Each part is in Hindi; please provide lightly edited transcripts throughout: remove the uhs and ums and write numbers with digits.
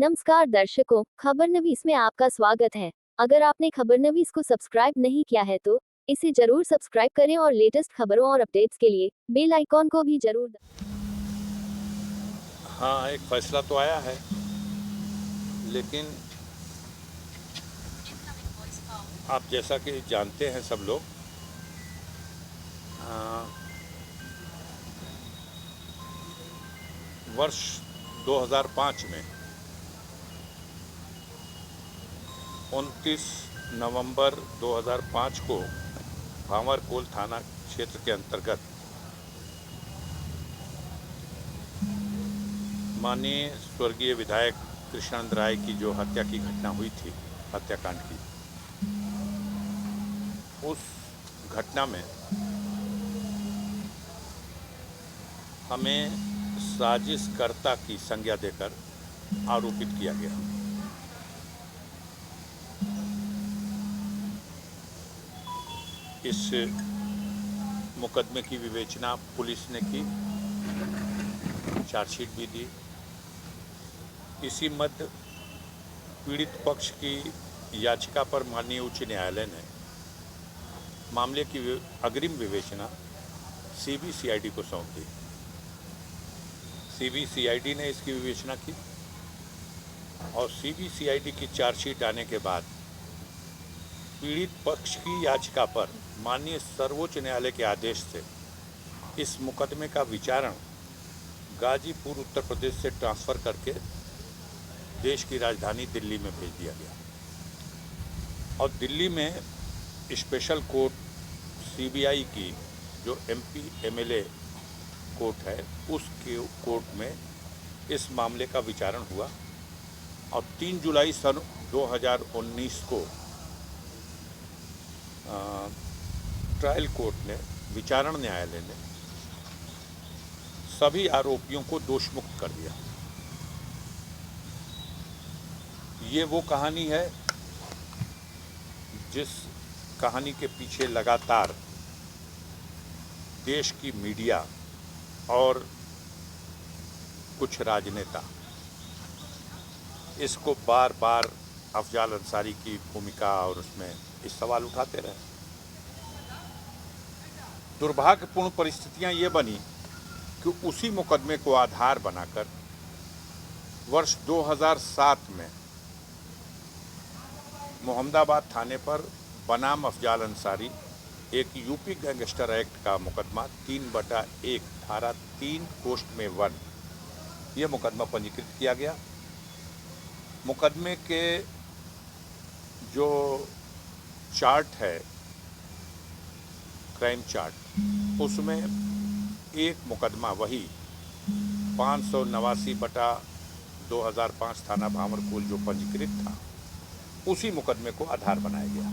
नमस्कार दर्शकों, खबरनवीस में आपका स्वागत है। अगर आपने खबरनवीस को सब्सक्राइब नहीं किया है तो इसे जरूर सब्सक्राइब करें और लेटेस्ट खबरों और अपडेट्स के लिए बेल आइकॉन को भी जरूर हाँ, एक फैसला तो आया है, लेकिन आप जैसा कि जानते हैं सब लोग, वर्ष 2005 में 29 नवंबर 2005 को भांवरकोल थाना क्षेत्र के अंतर्गत माननीय स्वर्गीय विधायक कृष्णानंद राय की जो हत्या की घटना हुई थी, हत्याकांड की, उस घटना में हमें साजिशकर्ता की संज्ञा देकर आरोपित किया गया। इस मुकदमे की विवेचना पुलिस ने की, चार्जशीट भी दी। इसी मध्य पीड़ित पक्ष की याचिका पर माननीय उच्च न्यायालय ने मामले की अग्रिम विवेचना सीबीसीआईडी को सौंप दी। सीबीसीआईडी ने इसकी विवेचना की और सीबीसीआईडी की चार्जशीट आने के बाद पीड़ित पक्ष की याचिका पर माननीय सर्वोच्च न्यायालय के आदेश से इस मुकदमे का विचारण गाजीपुर उत्तर प्रदेश से ट्रांसफ़र करके देश की राजधानी दिल्ली में भेज दिया गया और दिल्ली में स्पेशल कोर्ट सीबीआई की जो एमपी एमएलए कोर्ट है, उसके कोर्ट में इस मामले का विचारण हुआ और 3 जुलाई सन 2019 को ट्रायल कोर्ट ने, विचारण न्यायालय ने सभी आरोपियों को दोषमुक्त कर दिया। ये वो कहानी है जिस कहानी के पीछे लगातार देश की मीडिया और कुछ राजनेता इसको बार बार अफजाल अंसारी की भूमिका और उसमें इस सवाल उठाते रहे। दुर्भाग्यपूर्ण परिस्थितियां ये बनी कि उसी मुकदमे को आधार बनाकर वर्ष 2007 में मोहम्मदाबाद थाने पर बनाम अफजाल अंसारी एक यूपी गैंगस्टर एक्ट का मुकदमा 3/1 धारा 3 कोष्ट में 1 ये मुकदमा पंजीकृत किया गया। मुकदमे के जो चार्ट है, क्राइम चार्ट, उसमें एक मुकदमा वही 589/2005 थाना भांवरकोल जो पंजीकृत था, उसी मुकदमे को आधार बनाया गया।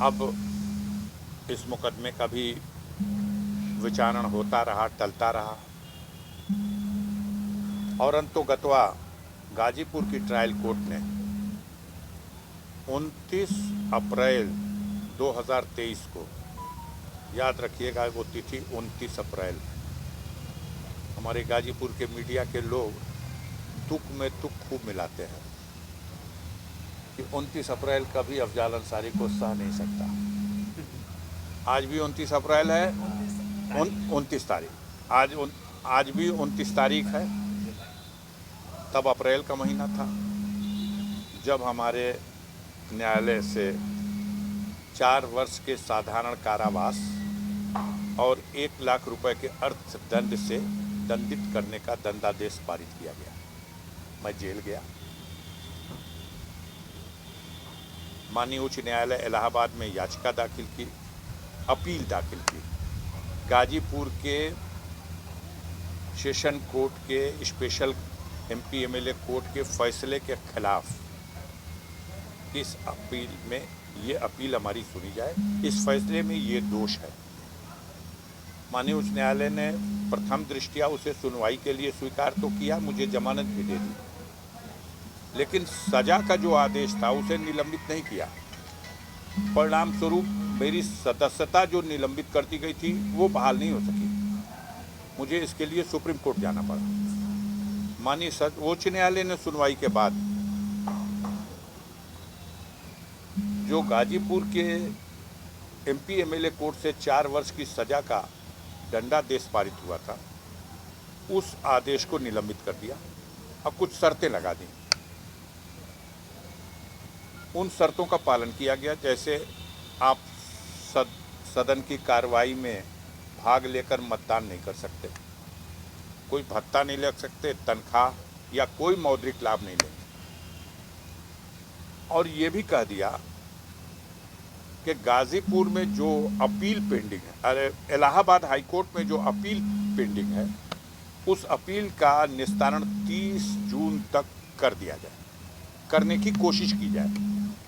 अब इस मुकदमे का भी विचारण होता रहा, टलता रहा और अंतोगत्वा गाजीपुर की ट्रायल कोर्ट ने 29 अप्रैल 2023 को, याद रखिएगा वो तिथि 29 अप्रैल, हमारे गाजीपुर के मीडिया के लोग तुक में तुक खूब मिलाते हैं कि 29 अप्रैल कभी अफजाल अंसारी को सह नहीं सकता। आज भी 29 अप्रैल है, 29 तारीख, आज भी 29 तारीख है। तब अप्रैल का महीना था जब हमारे न्यायालय से 4 वर्ष के साधारण कारावास और 1 लाख रुपए के अर्थदंड से दंडित करने का दंडादेश पारित किया गया। मैं जेल गया। माननीय उच्च न्यायालय इलाहाबाद में याचिका दाखिल की, अपील दाखिल की। गाजीपुर के सेशन कोर्ट के स्पेशल एमपी एमएलए कोर्ट के फैसले के खिलाफ इस अपील में, ये अपील हमारी सुनी जाए। इस फैसले में ये दोष है। माननीय उच्च न्यायालय ने प्रथम दृष्टया उसे सुनवाई के लिए स्वीकार तो किया, मुझे जमानत भी दे दी, लेकिन सजा का जो आदेश था उसे निलंबित नहीं किया। परिणाम स्वरूप मेरी सदस्यता जो निलंबित कर दी गई थी वो बहाल नहीं हो सकी। मुझे इसके लिए सुप्रीम कोर्ट जाना पड़ा। माननीय सर्वोच्च न्यायालय ने सुनवाई के बाद जो गाजीपुर के एमपी एमएलए कोर्ट से 4 वर्ष की सजा का दंडादेश पारित हुआ था, उस आदेश को निलंबित कर दिया और कुछ शर्तें लगा दी। उन शर्तों का पालन किया गया, जैसे आप सदन की कार्रवाई में भाग लेकर मतदान नहीं कर सकते, कोई भत्ता नहीं ले सकते, तनख्वाह या कोई मौद्रिक लाभ नहीं लेंगे। और ये भी कह दिया कि गाजीपुर में जो अपील पेंडिंग है, अरे इलाहाबाद हाई कोर्ट में जो अपील पेंडिंग है, उस अपील का निस्तारण 30 जून तक कर दिया जाए, करने की कोशिश की जाए।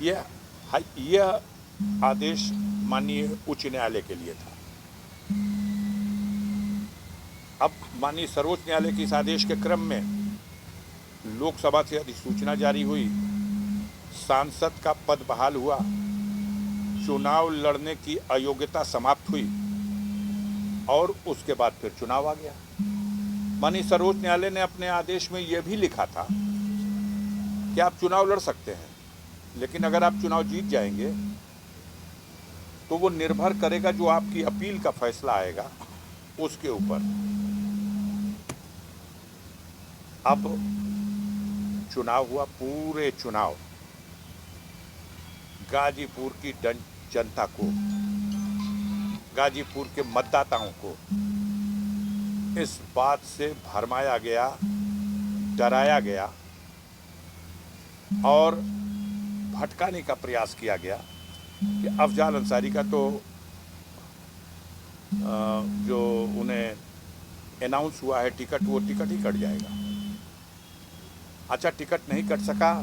यह आदेश माननीय उच्च न्यायालय के लिए था। अब माननीय सर्वोच्च न्यायालय के इस आदेश के क्रम में लोकसभा से अधिसूचना जारी हुई, सांसद का पद बहाल हुआ, चुनाव लड़ने की अयोग्यता समाप्त हुई और उसके बाद फिर चुनाव आ गया। माननीय सर्वोच्च न्यायालय ने अपने आदेश में यह भी लिखा था कि आप चुनाव लड़ सकते हैं, लेकिन अगर आप चुनाव जीत जाएंगे तो वो निर्भर करेगा जो आपकी अपील का फैसला आएगा उसके ऊपर। अब चुनाव हुआ, पूरे चुनाव गाजीपुर की जनता को, गाजीपुर के मतदाताओं को इस बात से भरमाया गया, डराया गया और भटकाने का प्रयास किया गया कि अफजाल अंसारी का तो जो उन्हें अनाउंस हुआ है टिकट, वो टिकट ही कट जाएगा। अच्छा, टिकट नहीं कट सका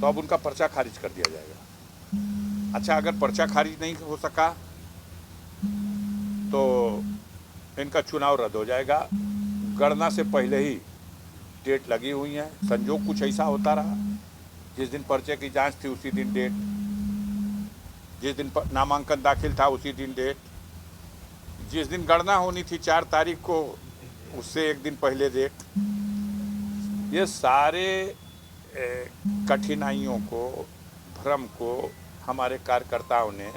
तो अब उनका पर्चा खारिज कर दिया जाएगा। अच्छा, अगर पर्चा खारिज नहीं हो सका तो इनका चुनाव रद्द हो जाएगा। गणना से पहले ही डेट लगी हुई है। संजोग कुछ ऐसा होता रहा, जिस दिन पर्चे की जांच थी उसी दिन डेट, जिस दिन नामांकन दाखिल था उसी दिन डेट, जिस दिन गणना होनी थी 4 तारीख को उससे एक दिन पहले डेट। ये सारे कठिनाइयों को, भ्रम को हमारे कार्यकर्ताओं ने,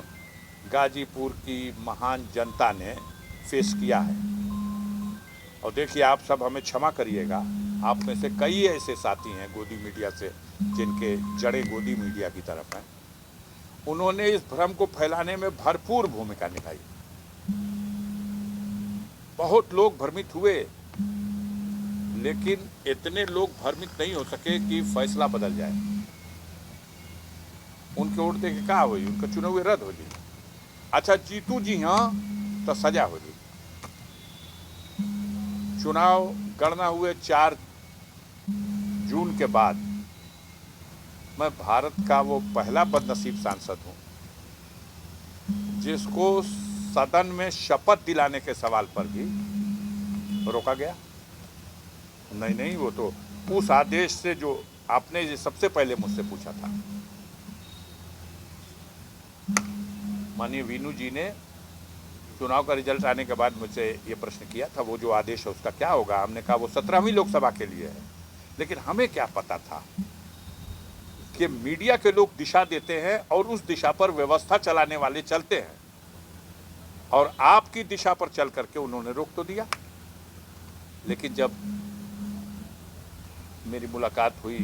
गाजीपुर की महान जनता ने फेस किया है। और देखिए, आप सब हमें क्षमा करिएगा, आप में से कई ऐसे साथी हैं गोदी मीडिया से जिनके जड़ें गोदी मीडिया की तरफ हैं। उन्होंने इस भ्रम को फैलाने में भरपूर भूमिका निभाई। बहुत लोग भ्रमित हुए, लेकिन इतने लोग भ्रमित नहीं हो सके कि फैसला बदल जाए। उनके वोट दे के क्या हुई, उनका चुनाव रद्द हो जाए। अच्छा, जीतू जी हाँ तो सजा हो जाए। चुनाव गणना हुए 4 जून के बाद मैं भारत का वो पहला बदनसीब सांसद हूं जिसको सदन में शपथ दिलाने के सवाल पर भी रोका गया। नहीं, वो तो उस आदेश से जो आपने सबसे पहले मुझसे पूछा था, माननीय वीनू जी ने चुनाव का रिजल्ट आने के बाद मुझसे ये प्रश्न किया था, वो जो आदेश है उसका क्या होगा। हमने कहा वो 17वीं लोकसभा के लिए है। लेकिन हमें क्या पता था कि मीडिया के लोग दिशा देते हैं और उस दिशा पर व्यवस्था चलाने वाले चलते हैं, और आपकी दिशा पर चल करके उन्होंने रोक तो दिया। लेकिन जब मेरी मुलाकात हुई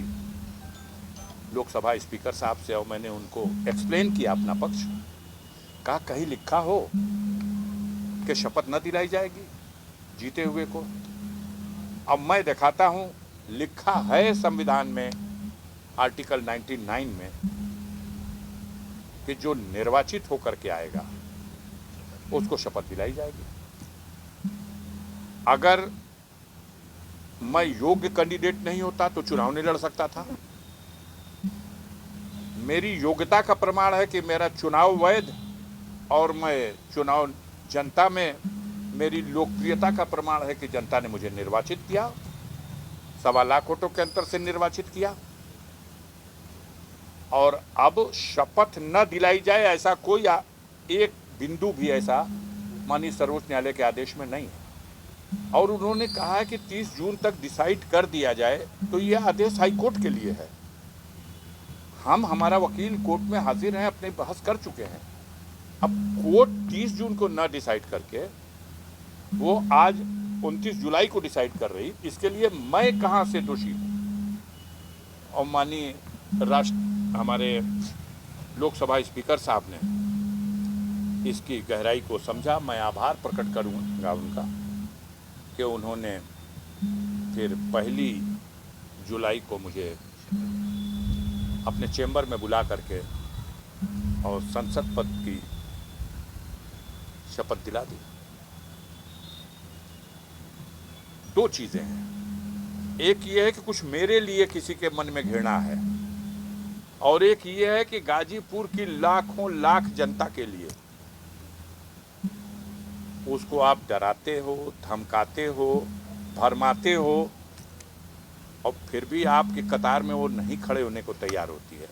लोकसभा स्पीकर साहब से और मैंने उनको एक्सप्लेन किया अपना पक्ष, कहा कहीं लिखा हो कि शपथ न दिलाई जाएगी जीते हुए को। अब मैं दिखाता हूं, लिखा है संविधान में आर्टिकल 99 में कि जो निर्वाचित होकर के आएगा उसको शपथ दिलाई जाएगी। अगर मैं योग्य कैंडिडेट नहीं होता तो चुनाव नहीं लड़ सकता था। मेरी योग्यता का प्रमाण है कि मेरा चुनाव वैध, और मैं चुनाव जनता में मेरी लोकप्रियता का प्रमाण है कि जनता ने मुझे निर्वाचित किया, 1.25 लाख वोटों के अंतर से निर्वाचित किया। और अब शपथ न दिलाई जाए ऐसा कोई एक बिंदु भी ऐसा माननीय सर्वोच्च न्यायालय के आदेश में नहीं है। और उन्होंने कहा है कि 30 जून तक डिसाइड कर दिया जाए, तो यह आदेश हाई कोर्ट के लिए है। हम हमारा वकील कोर्ट में हाजिर हैं, अपनी बहस कर चुके हैं। अब कोर्ट 30 जून को न डिसाइड करके वो आज 29 जुलाई को डिसाइड कर रही, इसके लिए मैं कहां से दोषी हूं? और माननीय हमारे लोकसभा स्पीकर साहब ने इसकी गहराई को समझा। मैं आभार प्रकट करूंगा उनका कि उन्होंने फिर 1 जुलाई को मुझे अपने चेंबर में बुला करके और संसद पद की शपथ दिला दी। 2 चीजें हैं, एक ये है कि कुछ मेरे लिए किसी के मन में घृणा है, और एक ये है कि गाजीपुर की लाखों लाख जनता के लिए उसको आप डराते हो, धमकाते हो, भरमाते हो, और फिर भी आपकी कतार में वो नहीं खड़े होने को तैयार होती है।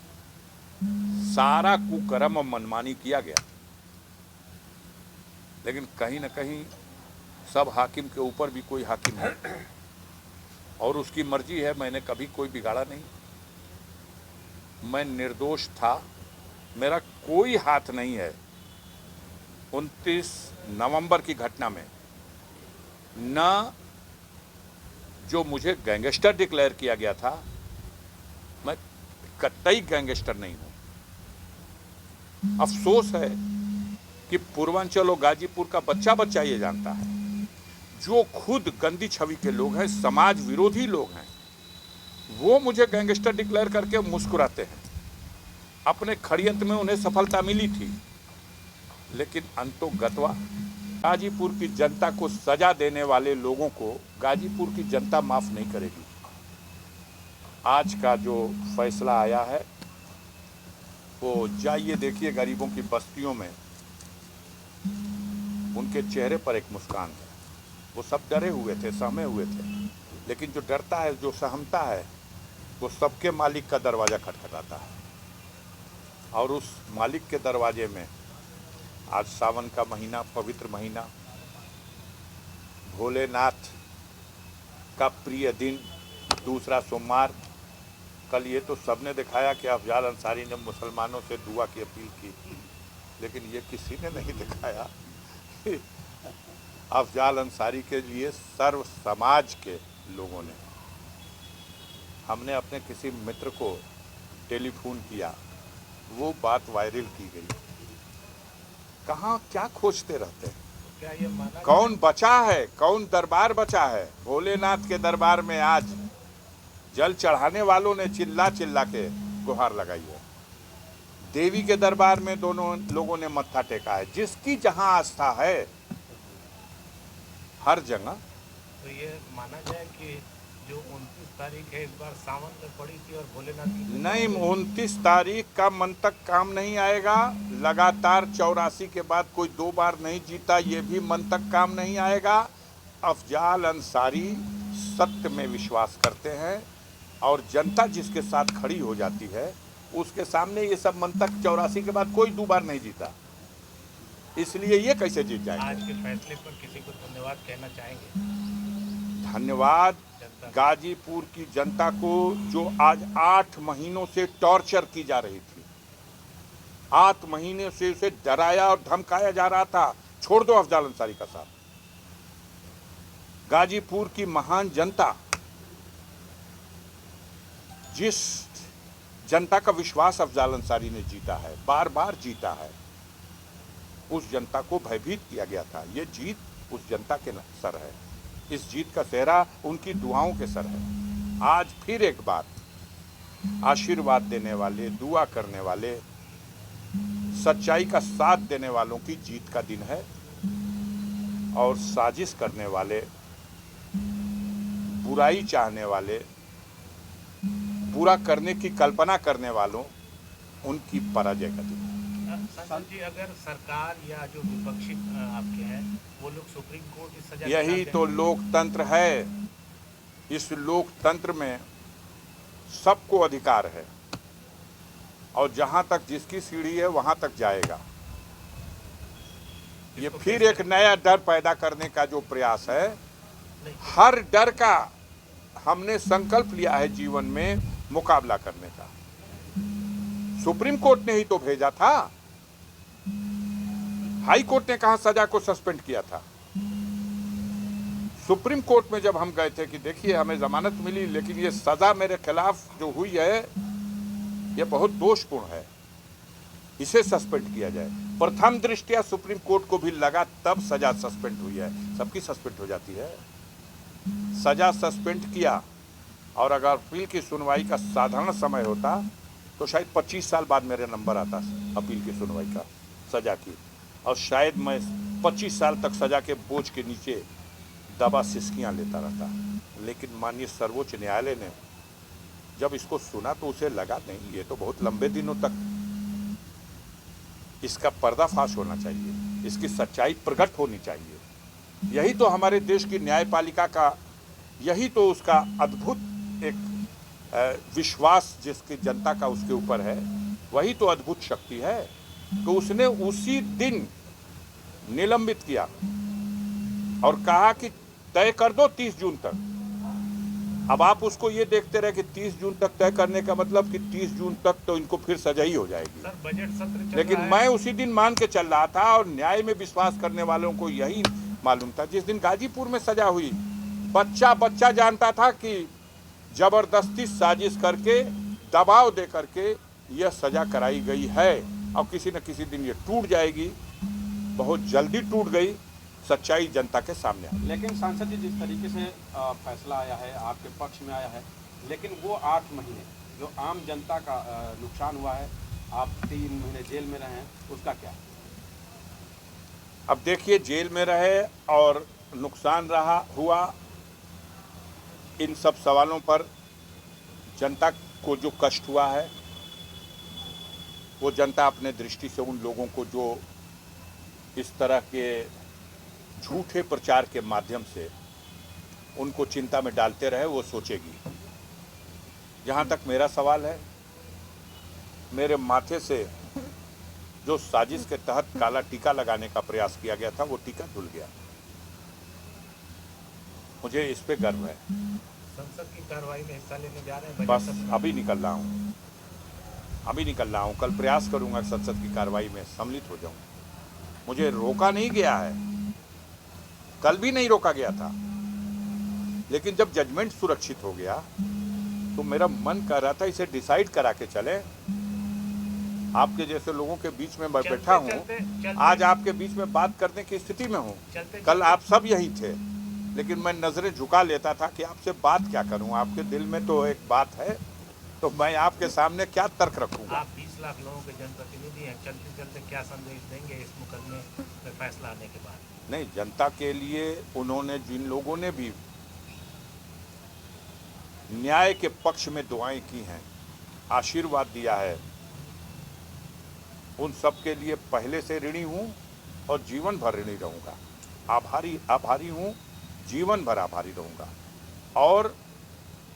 सारा कुकर्म और मनमानी किया गया, लेकिन कहीं ना कहीं सब हाकिम के ऊपर भी कोई हाकिम है और उसकी मर्जी है। मैंने कभी कोई बिगाड़ा नहीं, मैं निर्दोष था, मेरा कोई हाथ नहीं है 29 नवंबर की घटना में। न जो मुझे गैंगस्टर डिक्लेयर किया गया था, मैं कतई गैंगस्टर नहीं हूं। अफसोस है कि पूर्वांचल और गाजीपुर का बच्चा बच्चा ये जानता है, जो खुद गंदी छवि के लोग हैं, समाज विरोधी लोग हैं, वो मुझे गैंगस्टर डिक्लेयर करके मुस्कुराते हैं। अपने षड्यंत्र में उन्हें सफलता मिली थी, लेकिन अंतो गतवा गाजीपुर की जनता को सजा देने वाले लोगों को गाजीपुर की जनता माफ नहीं करेगी। आज का जो फैसला आया है वो जाइए देखिए गरीबों की बस्तियों में, उनके चेहरे पर एक मुस्कान है। वो सब डरे हुए थे, सहमे हुए थे, लेकिन जो डरता है, जो सहमता है, वो सबके मालिक का दरवाज़ा खटखटाता है। और उस मालिक के दरवाजे में आज सावन का महीना, पवित्र महीना, भोलेनाथ का प्रिय दिन, दूसरा सोमवार। कल ये तो सबने दिखाया कि अफजाल अंसारी ने मुसलमानों से दुआ की अपील की, लेकिन ये किसी ने नहीं दिखाया कि अफजाल अंसारी के लिए सर्व समाज के लोगों ने, हमने अपने किसी मित्र को टेलीफोन किया, वो बात वायरल की गई। कहाँ क्या खोजते रहते हैं? क्या ये माना कौन बचा है, कौन दरबार बचा है? भोलेनाथ के दरबार में आज जल चढ़ाने वालों ने चिल्ला चिल्ला के गुहार लगाई है। देवी के दरबार में दोनों लोगों ने मत्था टेका है। जिसकी जहां आस्था है, हर जगह। तो ये माना जाए कि जो 29 तारीख है इस बार सावन में पड़ी थी और भोलेनाथ की नहीं, 29 तारीख का मन तक काम नहीं आएगा। लगातार 84 के बाद कोई 2 बार नहीं जीता, ये भी मन तक काम नहीं आएगा। अफजाल अंसारी सत्य में विश्वास करते हैं, और जनता जिसके साथ खड़ी हो जाती है उसके सामने ये सब मन तक 84 के बाद कोई 2 बार नहीं जीता, इसलिए ये कैसे जीत जाएंगे? आज के फैसले पर किसी को धन्यवाद कहना चाहेंगे? धन्यवाद गाजीपुर की जनता को, जो आज 8 महीनों से टॉर्चर की जा रही थी। 8 महीने से उसे डराया और धमकाया जा रहा था। छोड़ दो अफजाल अंसारी का साथ। गाजीपुर की महान जनता, जिस जनता का विश्वास अफजाल अंसारी ने जीता है, बार बार जीता है, उस जनता को भयभीत किया गया था। ये जीत उस जनता के सर है, इस जीत का सेहरा उनकी दुआओं के सर है। आज फिर एक बार आशीर्वाद देने वाले, दुआ करने वाले, सच्चाई का साथ देने वालों की जीत का दिन है, और साजिश करने वाले, बुराई चाहने वाले, बुरा करने की कल्पना करने वालों, उनकी पराजय का दिन है। संजय जी, अगर सरकार या जो विपक्षी आपके हैं वो लोग सुप्रीम कोर्ट की सजा यही तो लोकतंत्र है। इस लोकतंत्र में सबको अधिकार है, और जहां तक जिसकी सीढ़ी है वहां तक जाएगा। ये फिर एक नया डर पैदा करने का जो प्रयास है, नहीं, हर डर का हमने संकल्प लिया है जीवन में मुकाबला करने का। सुप्रीम कोर्ट ने ही तो भेजा था, हाई कोर्ट ने कहां सजा को सस्पेंड किया था। सुप्रीम कोर्ट में जब हम गए थे कि देखिए हमें जमानत मिली, लेकिन ये सजा मेरे खिलाफ जो हुई है ये बहुत दोषपूर्ण है, इसे सस्पेंड किया जाए। प्रथम दृष्टया सुप्रीम कोर्ट को भी लगा, तब सजा सस्पेंड हुई है। सबकी सस्पेंड हो जाती है। सजा सस्पेंड किया, और अगर अपील की सुनवाई का साधारण समय होता तो शायद 25 साल बाद मेरे नंबर आता अपील की सुनवाई का, सजा की, और शायद मैं 25 साल तक सजा के बोझ के नीचे दबा सिसकियां लेता रहता। लेकिन माननीय सर्वोच्च न्यायालय ने जब इसको सुना तो उसे लगा नहीं, ये तो बहुत लंबे दिनों तक इसका पर्दाफाश होना चाहिए, इसकी सच्चाई प्रकट होनी चाहिए। यही तो हमारे देश की न्यायपालिका का, यही तो उसका अद्भुत एक विश्वास जिसकी जनता का उसके ऊपर है, वही तो अद्भुत शक्ति है। तो उसने उसी दिन निलंबित किया और कहा कि तय कर दो 30 जून तक। अब आप उसको ये देखते रहे कि 30 जून तक तय करने का मतलब कि 30 जून तक तो इनको फिर सजा ही हो जाएगी। सर बजट सत्र चल लेकिन रहा है। मैं उसी दिन मान के चल रहा था, और न्याय में विश्वास करने वालों को यही मालूम था। जिस दिन गाजीपुर में सजा हुई, बच्चा बच्चा जानता था कि जबरदस्ती साजिश करके, दबाव दे करके यह सजा कराई गई है, और किसी न किसी दिन ये टूट जाएगी। बहुत जल्दी टूट गई, सच्चाई जनता के सामने आई। लेकिन सांसद जी, जिस तरीके से फैसला आया है, आपके पक्ष में आया है, लेकिन वो 8 महीने जो आम जनता का नुकसान हुआ है, आप 3 महीने जेल में रहे हैं, उसका क्या? अब देखिए, जेल में रहे और नुकसान रहा हुआ, इन सब सवालों पर जनता को जो कष्ट हुआ है, वो जनता अपने दृष्टि से उन लोगों को जो इस तरह के झूठे प्रचार के माध्यम से उनको चिंता में डालते रहे, वो सोचेगी। जहाँ तक मेरा सवाल है, मेरे माथे से जो साजिश के तहत काला टीका लगाने का प्रयास किया गया था, वो टीका धुल गया। मुझे इस पे गर्व है। संसद की कार्रवाई में हिस्सा लेने जा रहे हैं। बस बजट सत्र। अभी निकल रहा हूँ, कल प्रयास करूंगा संसद की कार्रवाई में सम्मिलित हो जाऊं। मुझे रोका नहीं गया है, कल भी नहीं रोका गया था, लेकिन जब जजमेंट सुरक्षित हो गया तो मेरा मन कर रहा था इसे डिसाइड करा के चले। आपके जैसे लोगों के बीच में मैं बैठा हूँ, आज आपके बीच में बात करने की स्थिति में हूँ। कल आप सब यही थे, लेकिन मैं नजरें झुका लेता था कि आपसे बात क्या करूं। आपके दिल में तो एक बात है, तो मैं आपके सामने क्या तर्क रखूंगा। आप 20 लाख लोगों के जनप्रतिनिधि हैं, चलते चलते क्या संदेश देंगे इस मुकदमे में फैसला आने के बाद? नहीं, जनता के लिए उन्होंने, जिन लोगों ने भी न्याय के पक्ष में दुआएं की हैं, आशीर्वाद दिया है, उन सब के लिए पहले से ऋणी हूं और जीवन भर ऋणी रहूंगा। आभारी हूं, जीवन भर आभारी रहूंगा। और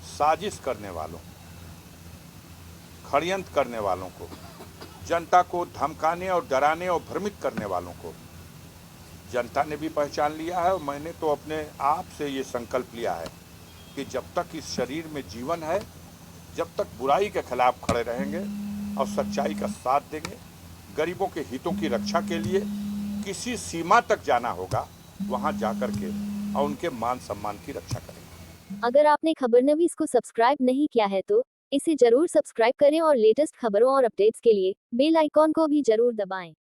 साजिश करने वालों, षड्यंत्र करने वालों को, जनता को धमकाने और डराने और भ्रमित करने वालों को जनता ने भी पहचान लिया है। और मैंने तो अपने आप से ये संकल्प लिया है कि जब तक इस शरीर में जीवन है, जब तक बुराई के खिलाफ खड़े रहेंगे और सच्चाई का साथ देंगे, गरीबों के हितों की रक्षा के लिए किसी सीमा तक जाना होगा, वहां जाकर के और उनके मान सम्मान की रक्षा करेंगे। अगर आपने खबरनवीस को सब्सक्राइब नहीं किया है तो इसे जरूर सब्सक्राइब करें और लेटेस्ट खबरों और अपडेट्स के लिए बेल आइकॉन को भी जरूर दबाएं।